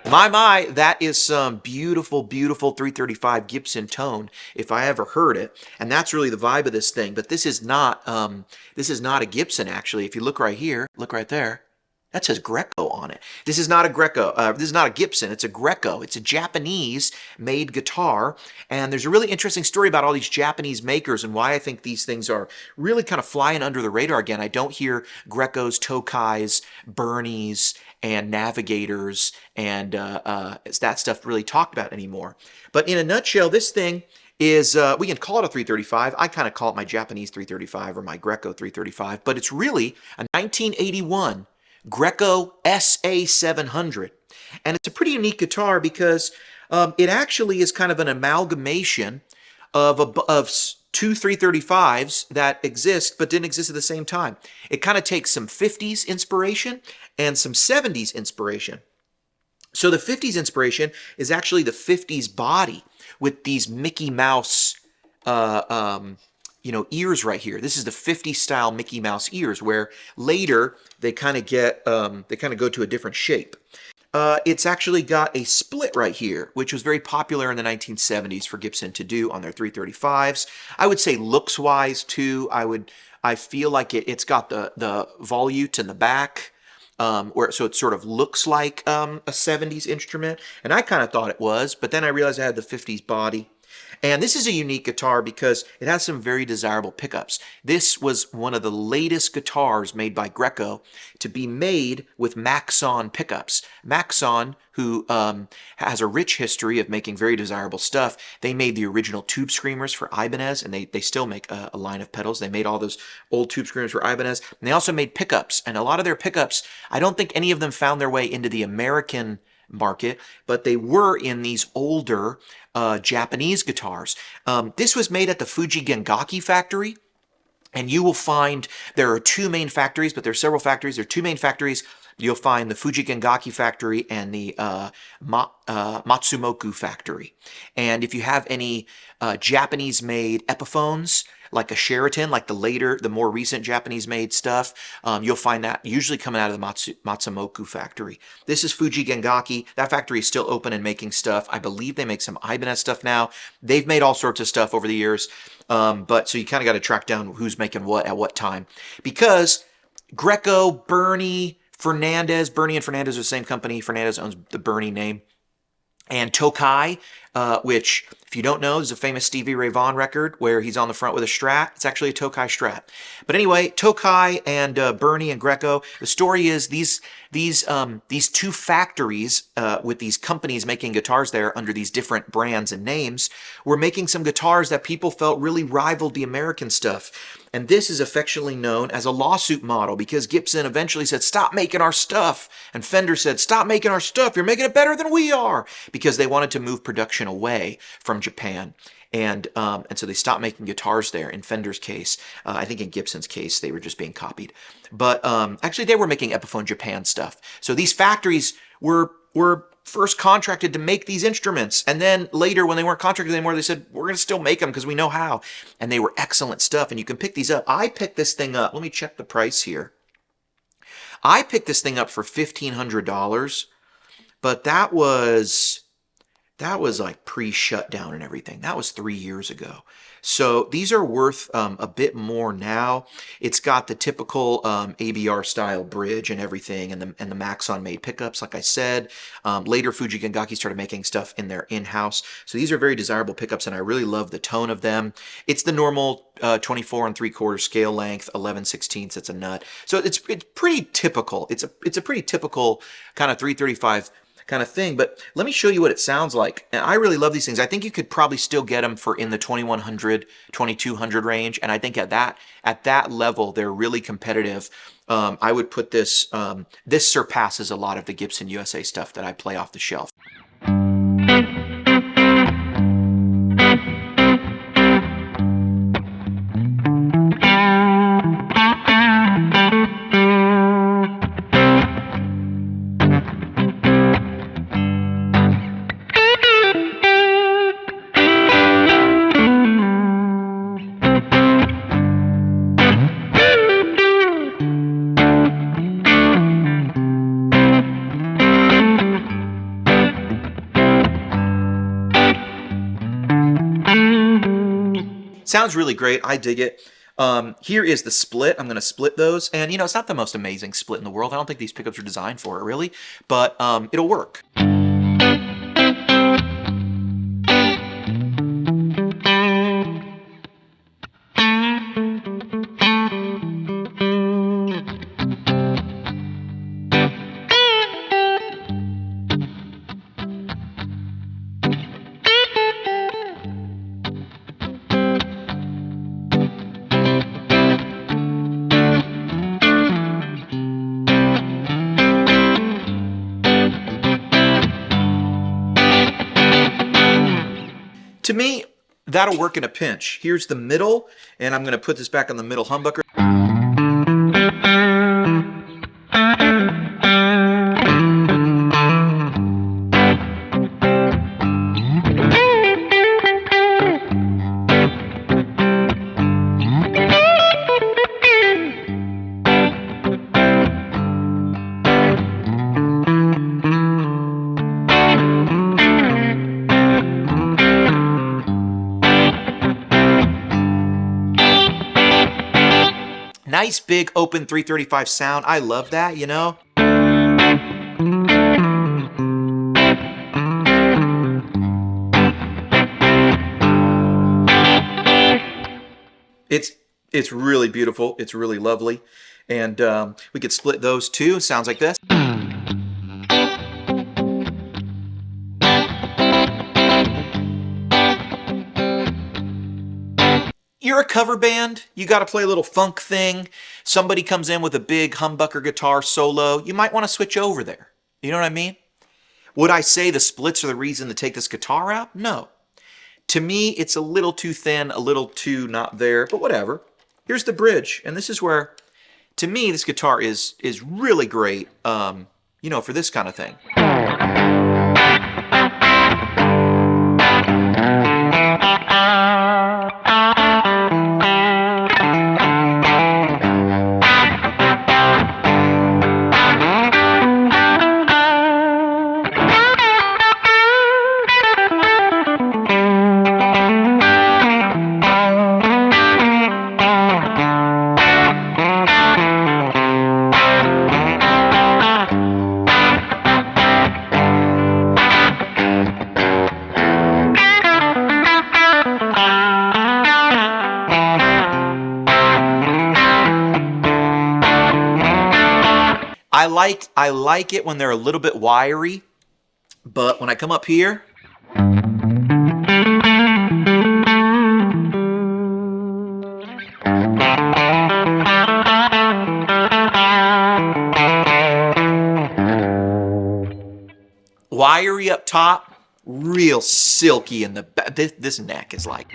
My, that is some beautiful, beautiful 335 Gibson tone, if I ever heard it. And that's really the vibe of this thing. But this is not a Gibson, actually. If you look right here, look right there. That says Greco on it. This is not a Greco. This is not a Gibson. It's a Greco. It's a Japanese-made guitar. And there's a really interesting story about all these Japanese makers and why I think these things are really kind of flying under the radar again. I don't hear Grecos, Tokais, Bernies, and Navigators and that stuff really talked about anymore. But in a nutshell, this thing is, we can call it a 335. I kind of call it my Japanese 335 or my Greco 335, but it's really a 1981 Greco SA700. And it's a pretty unique guitar because it actually is kind of an amalgamation of two 335s that exist but didn't exist at the same time. It kind of takes some 50s inspiration and some 70s inspiration. So the 50s inspiration is actually the 50s body with these Mickey Mouse ears right here. This is the 50s style Mickey Mouse ears, where later they kind of go to a different shape. It's actually got a split right here, which was very popular in the 1970s for Gibson to do on their 335s. I would say looks-wise too, I feel like it's got the volute in the back, so it sort of looks like a 70s instrument, and I kind of thought it was, but then I realized it had the 50s body. And this is a unique guitar because it has some very desirable pickups. This was one of the latest guitars made by Greco to be made with Maxon pickups. Maxon, who has a rich history of making very desirable stuff, they made the original tube screamers for Ibanez, and they still make a line of pedals. They made all those old tube screamers for Ibanez, and they also made pickups. And a lot of their pickups, I don't think any of them found their way into the American market, but they were in these older Japanese guitars. This was made at the Fuji Gengaki factory, and you will find there are two main factories, but there are several factories. There are two main factories. You'll find the Fuji Gengaki factory and the Matsumoku factory. And if you have any Japanese-made Epiphones, like a Sheraton, like the more recent Japanese-made stuff, you'll find that usually coming out of the Matsumoku factory. This is Fuji Gengaki. That factory is still open and making stuff. I believe they make some Ibanez stuff now. They've made all sorts of stuff over the years, but so you kind of got to track down who's making what at what time. Because Greco, Bernie and Fernandez are the same company. Fernandez owns the Bernie name. And Tokai, which, if you don't know, is a famous Stevie Ray Vaughan record where he's on the front with a Strat. It's actually a Tokai Strat. But anyway, Tokai and Bernie and Greco, the story is these two factories with these companies making guitars there under these different brands and names were making some guitars that people felt really rivaled the American stuff. And this is affectionately known as a lawsuit model because Gibson eventually said, stop making our stuff. And Fender said, stop making our stuff. You're making it better than we are. Because they wanted to move production away from Japan. And so they stopped making guitars there in Fender's case. I think in Gibson's case, they were just being copied. But actually, they were making Epiphone Japan stuff. So these factories were first contracted to make these instruments. And then later, when they weren't contracted anymore, they said, we're going to still make them because we know how. And they were excellent stuff. And you can pick these up. I picked this thing up. Let me check the price here. I picked this thing up for $1,500. But that was like pre-shutdown and everything. That was 3 years ago. So these are worth a bit more now. It's got the typical ABR style bridge and everything, and the Maxon made pickups, like I said. Later, Fuji Gengaki started making stuff in their in-house. So these are very desirable pickups, and I really love the tone of them. It's the normal 24 3/4 scale length, 11/16. It's a nut. So it's pretty typical. It's a pretty typical kind of 335 kind of thing, but let me show you what it sounds like. And I really love these things. I think you could probably still get them for in the 2100, 2200 range, and I think at that level they're really competitive. I would put this this surpasses a lot of the Gibson USA stuff that I play off the shelf. Sounds really great. I dig it. Here is the split. I'm going to split those. And, you know, it's not the most amazing split in the world. I don't think these pickups are designed for it, really. But it'll work. To me, that'll work in a pinch. Here's the middle, and I'm going to put this back on the middle humbucker. Nice big open 335 sound. I love that, you know? It's really beautiful. It's really lovely. And we could split those too. Sounds like this. You're a cover band, you got to play a little funk thing, somebody comes in with a big humbucker guitar solo, you might want to switch over there. You know what I mean? Would I say the splits are the reason to take this guitar out? No. To me, it's a little too thin, a little too not there, but whatever. Here's the bridge, and this is where, to me, this guitar is really great, you know, for this kind of thing. I like it when they're a little bit wiry, but when I come up here, wiry up top, real silky in the back. This neck is like...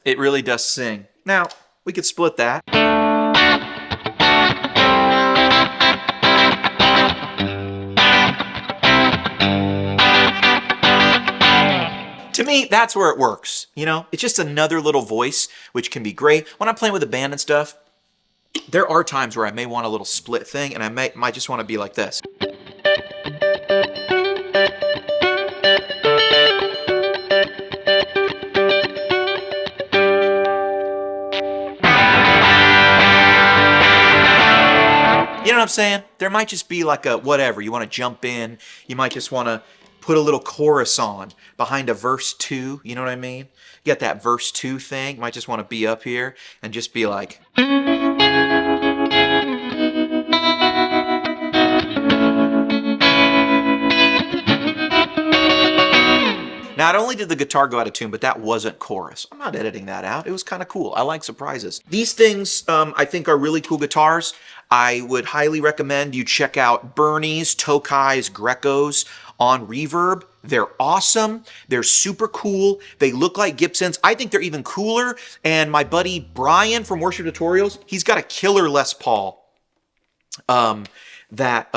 It really does sing. Now, we could split that. To me, that's where it works, you know? It's just another little voice, which can be great. When I'm playing with a band and stuff, there are times where I may want a little split thing, and I might just want to be like this. You know what I'm saying? There might just be like a whatever. You want to jump in. You might just want to put a little chorus on behind a verse 2. You know what I mean? You got that verse 2 thing. You might just want to be up here and just be like... Not only did the guitar go out of tune, but that wasn't chorus. I'm not editing that out. It was kind of cool. I like surprises. These things, I think, are really cool guitars. I would highly recommend you check out Bernie's, Tokai's, Greco's on Reverb. They're awesome. They're super cool. They look like Gibsons. I think they're even cooler. And my buddy Brian from Worship Tutorials, he's got a killer Les Paul that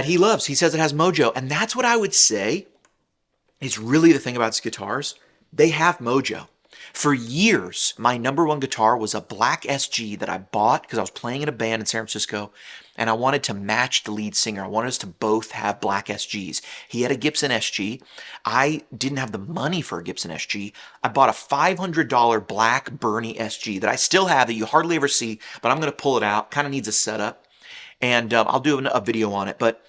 he loves. He says it has mojo. And that's what I would say is really the thing about these guitars. They have mojo. For years, my number one guitar was a black SG that I bought because I was playing in a band in San Francisco, and I wanted to match the lead singer. I wanted us to both have black SGs. He had a Gibson SG. I didn't have the money for a Gibson SG. I bought a $500 black Bernie SG that I still have that you hardly ever see, but I'm going to pull it out. Kind of needs a setup, and I'll do a video on it. But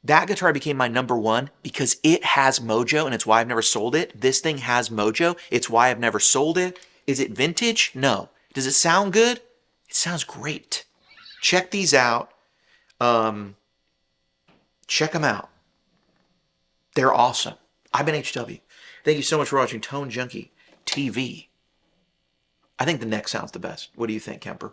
that guitar became my number one because it has mojo, and it's why I've never sold it. This thing has mojo. It's why I've never sold it. Is it vintage? No. Does it sound good? It sounds great. Check these out. Check them out. They're awesome. I've been HW. Thank you so much for watching Tone Junkie TV. I think the neck sounds the best. What do you think, Kemper?